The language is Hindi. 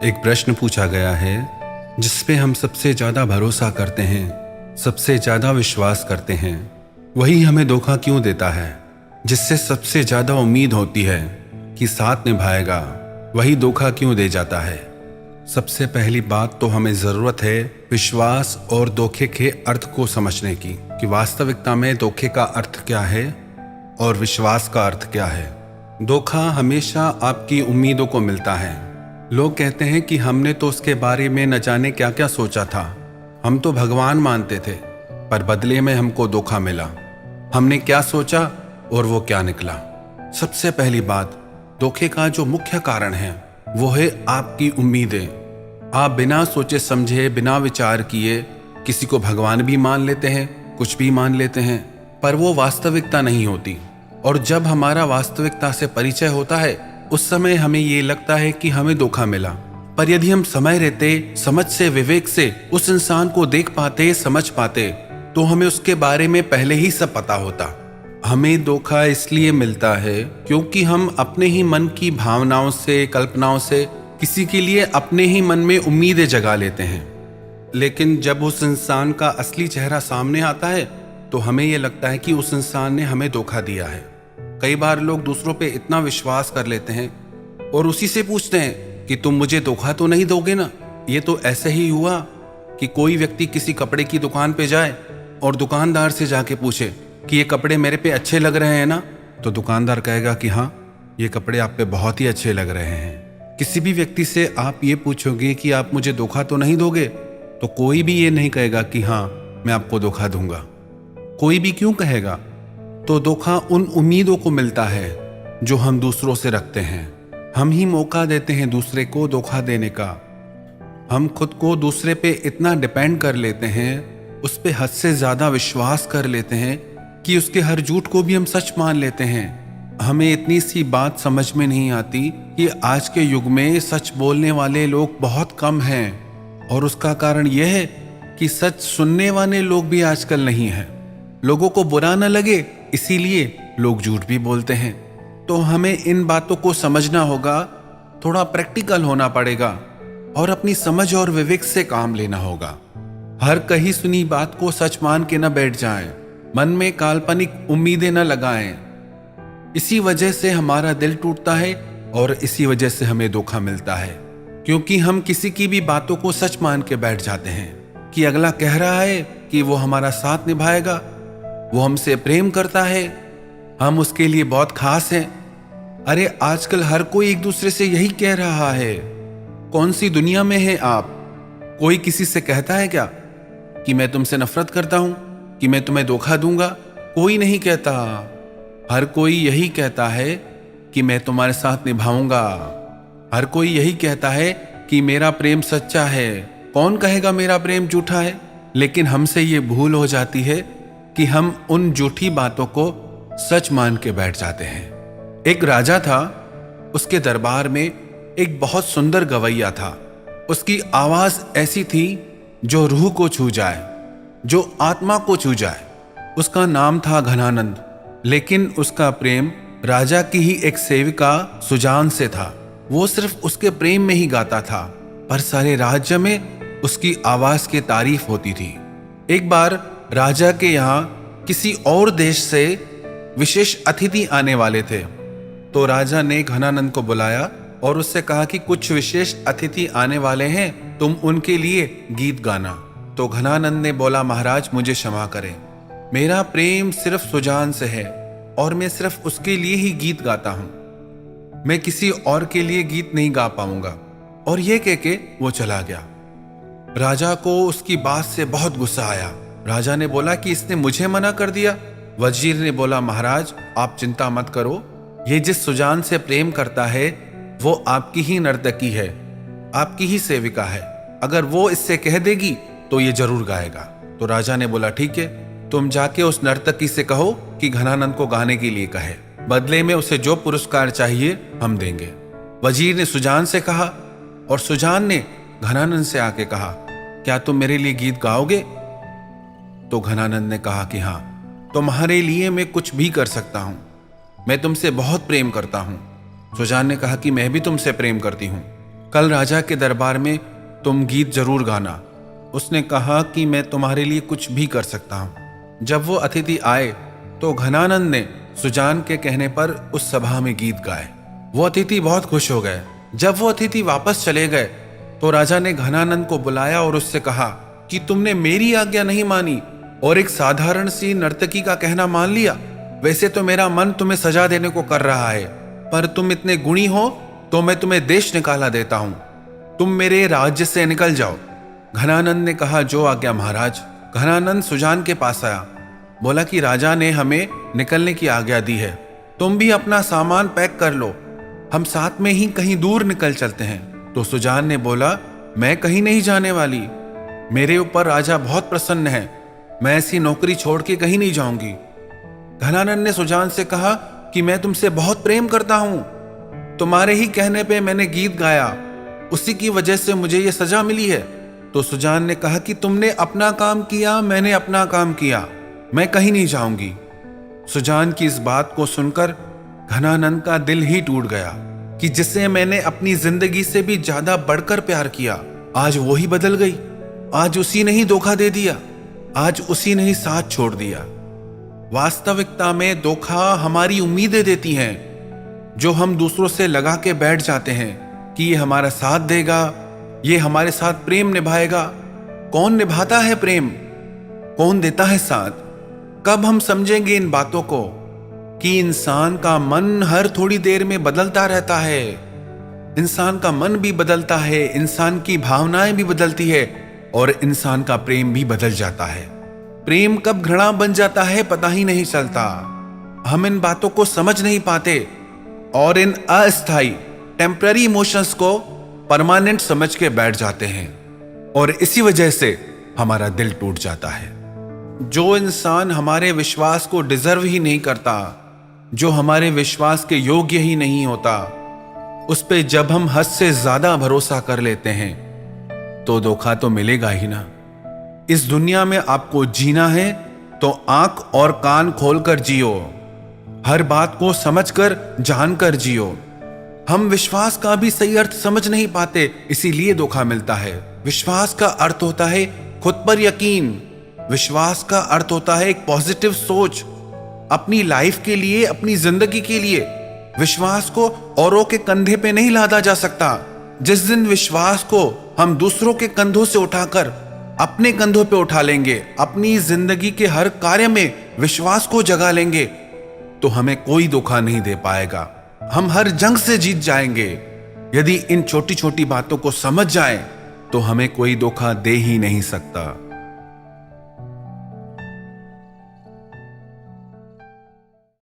एक प्रश्न पूछा गया है जिस पे हम सबसे ज्यादा भरोसा करते हैं, सबसे ज्यादा विश्वास करते हैं, वही हमें धोखा क्यों देता है। जिससे सबसे ज्यादा उम्मीद होती है कि साथ निभाएगा, वही धोखा क्यों दे जाता है। सबसे पहली बात तो हमें जरूरत है विश्वास और धोखे के अर्थ को समझने की, कि वास्तविकता में धोखे का अर्थ क्या है और विश्वास का अर्थ क्या है। धोखा हमेशा आपकी उम्मीदों को मिलता है। लोग कहते हैं कि हमने तो उसके बारे में न जाने क्या क्या सोचा था, हम तो भगवान मानते थे, पर बदले में हमको धोखा मिला। हमने क्या सोचा और वो क्या निकला। सबसे पहली बात, धोखे का जो मुख्य कारण है वो है आपकी उम्मीदें। आप बिना सोचे समझे, बिना विचार किए किसी को भगवान भी मान लेते हैं, कुछ भी मान लेते हैं, पर वो वास्तविकता नहीं होती। और जब हमारा वास्तविकता से परिचय होता है उस समय हमें ये लगता है कि हमें धोखा मिला। पर यदि हम समय रहते समझ से, विवेक से उस इंसान को देख पाते, समझ पाते, तो हमें उसके बारे में पहले ही सब पता होता। हमें धोखा इसलिए मिलता है क्योंकि हम अपने ही मन की भावनाओं से, कल्पनाओं से किसी के लिए अपने ही मन में उम्मीदें जगा लेते हैं। लेकिन जब उस इंसान का असली चेहरा सामने आता है तो हमें यह लगता है कि उस इंसान ने हमें धोखा दिया है। कई बार लोग दूसरों पे इतना विश्वास कर लेते हैं और उसी से पूछते हैं कि तुम मुझे धोखा तो नहीं दोगे ना। ये तो ऐसे ही हुआ कि कोई व्यक्ति किसी कपड़े की दुकान पे जाए और दुकानदार से जाके पूछे कि ये कपड़े मेरे पे अच्छे लग रहे हैं ना, तो दुकानदार कहेगा कि हाँ, ये कपड़े आप पे बहुत ही अच्छे लग रहे हैं। किसी भी व्यक्ति से आप ये पूछोगे कि आप मुझे धोखा तो नहीं दोगे, तो कोई भी ये नहीं कहेगा कि हाँ मैं आपको धोखा दूंगा। कोई भी क्यों कहेगा? तो धोखा उन उम्मीदों को मिलता है जो हम दूसरों से रखते हैं। हम ही मौका देते हैं दूसरे को धोखा देने का। हम खुद को दूसरे पे इतना डिपेंड कर लेते हैं, उस पे हद से ज्यादा विश्वास कर लेते हैं कि उसके हर झूठ को भी हम सच मान लेते हैं। हमें इतनी सी बात समझ में नहीं आती कि आज के युग में सच बोलने वाले लोग बहुत कम हैं, और उसका कारण यह है कि सच सुनने वाले लोग भी आजकल नहीं हैं। लोगों को बुरा न लगे इसीलिए लोग झूठ भी बोलते हैं। तो हमें इन बातों को समझना होगा, थोड़ा प्रैक्टिकल होना पड़ेगा और अपनी समझ और विवेक से काम लेना होगा। हर कही सुनी बात को सच मान के न बैठ जाएं, मन में काल्पनिक उम्मीदें न लगाएं। इसी वजह से हमारा दिल टूटता है और इसी वजह से हमें धोखा मिलता है, क्योंकि हम किसी की भी बातों को सच मान के बैठ जाते हैं कि अगला कह रहा है कि वो हमारा साथ निभाएगा, वो हमसे प्रेम करता है, हम उसके लिए बहुत खास हैं। अरे आजकल हर कोई एक दूसरे से यही कह रहा है। कौन सी दुनिया में है आप? कोई किसी से कहता है क्या कि मैं तुमसे नफरत करता हूं, कि मैं तुम्हें धोखा दूंगा? कोई नहीं कहता। हर कोई यही कहता है कि मैं तुम्हारे साथ निभाऊंगा। हर कोई यही कहता है कि मेरा प्रेम सच्चा है। कौन कहेगा मेरा प्रेम झूठा है? लेकिन हमसे ये भूल हो जाती है कि हम उन झूठी बातों को सच मान के बैठ जाते हैं। एक राजा था, उसके दरबार में एक बहुत सुंदर गवैया था। उसकी आवाज ऐसी थी जो रूह को छू जाए, जो आत्मा को छू जाए। उसका नाम था घनानंद, लेकिन उसका प्रेम राजा की ही एक सेविका सुजान से था। वो सिर्फ उसके प्रेम में ही गाता था, पर सारे राज्य में उसकी आवाज की तारीफ होती थी। एक बार राजा के यहाँ किसी और देश से विशेष अतिथि आने वाले थे, तो राजा ने घनानंद को बुलाया और उससे कहा कि कुछ विशेष अतिथि आने वाले हैं, तुम उनके लिए गीत गाना। तो घनानंद ने बोला, महाराज मुझे क्षमा करें, मेरा प्रेम सिर्फ सुजान से है और मैं सिर्फ उसके लिए ही गीत गाता हूं, मैं किसी और के लिए गीत नहीं गा पाऊंगा। और ये कह के वो चला गया। राजा को उसकी बात से बहुत गुस्सा आया। राजा ने बोला कि इसने मुझे मना कर दिया। वजीर ने बोला, महाराज आप चिंता मत करो, ये जिस सुजान से प्रेम करता है वो आपकी ही नर्तकी है, आपकी ही सेविका है। अगर वो इससे कह देगी तो ये जरूर गाएगा। तो राजा ने बोला, ठीक है, तुम जाके उस नर्तकी से कहो कि घनानंद को गाने के लिए कहे, बदले में उसे जो पुरस्कार चाहिए हम देंगे। वजीर ने सुजान से कहा और सुजान ने घनानंद से आके कहा, क्या तुम मेरे लिए गीत गाओगे? तो घनानंद ने कहा कि हाँ, तुम्हारे लिए मैं कुछ भी कर सकता हूं, मैं तुमसे बहुत प्रेम करता हूं। सुजान ने कहा कि मैं भी तुमसे प्रेम करती हूं। कल राजा के दरबार में तुम गीत जरूर गाना। उसने कहा कि मैं तुम्हारे लिए कुछ भी कर सकता हूँ। जब वो अतिथि आए तो घनानंद ने सुजान के कहने पर उस सभा में गीत गाए। वो अतिथि बहुत खुश हो गए। जब वो अतिथि वापस चले गए तो राजा ने घनानंद को बुलाया और उससे कहा कि तुमने मेरी आज्ञा नहीं मानी और एक साधारण सी नर्तकी का कहना मान लिया। वैसे तो मेरा मन तुम्हें सजा देने को कर रहा है, पर तुम इतने गुणी हो तो मैं तुम्हें देश निकाला देता हूं। तुम मेरे राज्य से निकल जाओ। घनानंद ने कहा, जो आज्ञा महाराज। घनानंद सुजान के पास आया, बोला कि राजा ने हमें निकलने की आज्ञा दी है, तुम भी अपना सामान पैक कर लो, हम साथ में ही कहीं दूर निकल चलते हैं। तो सुजान ने बोला, मैं कहीं नहीं जाने वाली, मेरे ऊपर राजा बहुत प्रसन्न है, मैं ऐसी नौकरी छोड़ के कहीं नहीं जाऊंगी। घनानंद ने सुजान से कहा कि मैं तुमसे बहुत प्रेम करता हूं, तुम्हारे ही कहने पे मैंने गीत गाया, उसी की वजह से मुझे ये सजा मिली है। तो सुजान ने कहा कि तुमने अपना काम किया, मैंने अपना काम किया, मैं कहीं नहीं जाऊंगी। सुजान की इस बात को सुनकर घनानंद का दिल ही टूट गया कि जिसे मैंने अपनी जिंदगी से भी ज्यादा बढ़कर प्यार किया, आज वो ही बदल गई। आज उसी ने ही धोखा दे दिया, आज उसी ने ही साथ छोड़ दिया। वास्तविकता में धोखा हमारी उम्मीदें देती हैं, जो हम दूसरों से लगा के बैठ जाते हैं कि ये हमारा साथ देगा, ये हमारे साथ प्रेम निभाएगा। कौन निभाता है प्रेम, कौन देता है साथ? कब हम समझेंगे इन बातों को कि इंसान का मन हर थोड़ी देर में बदलता रहता है, इंसान का मन भी बदलता है, इंसान की भावनाएं भी बदलती है और इंसान का प्रेम भी बदल जाता है। प्रेम कब घृणा बन जाता है पता ही नहीं चलता। हम इन बातों को समझ नहीं पाते और इन अस्थायी टेम्पररी इमोशंस को परमानेंट समझ के बैठ जाते हैं और इसी वजह से हमारा दिल टूट जाता है। जो इंसान हमारे विश्वास को डिजर्व ही नहीं करता, जो हमारे विश्वास के योग्य ही नहीं होता, उस पे जब हम हद से ज्यादा भरोसा कर लेते हैं तो धोखा तो मिलेगा ही ना। इस दुनिया में आपको जीना है तो आंख और कान खोलकर जियो, हर बात को समझकर जानकर जियो। हम विश्वास का भी सही अर्थ समझ नहीं पाते, इसीलिए धोखा मिलता है। विश्वास का अर्थ होता है खुद पर यकीन, विश्वास का अर्थ होता है एक पॉजिटिव सोच अपनी लाइफ के लिए, अपनी जिंदगी के लिए। विश्वास को औरों के कंधे पे नहीं लादा जा सकता। जिस दिन विश्वास को हम दूसरों के कंधों से उठाकर अपने कंधों पे उठा लेंगे, अपनी जिंदगी के हर कार्य में विश्वास को जगा लेंगे, तो हमें कोई धोखा नहीं दे पाएगा। हम हर जंग से जीत जाएंगे। यदि इन छोटी छोटी बातों को समझ जाएं, तो हमें कोई धोखा दे ही नहीं सकता।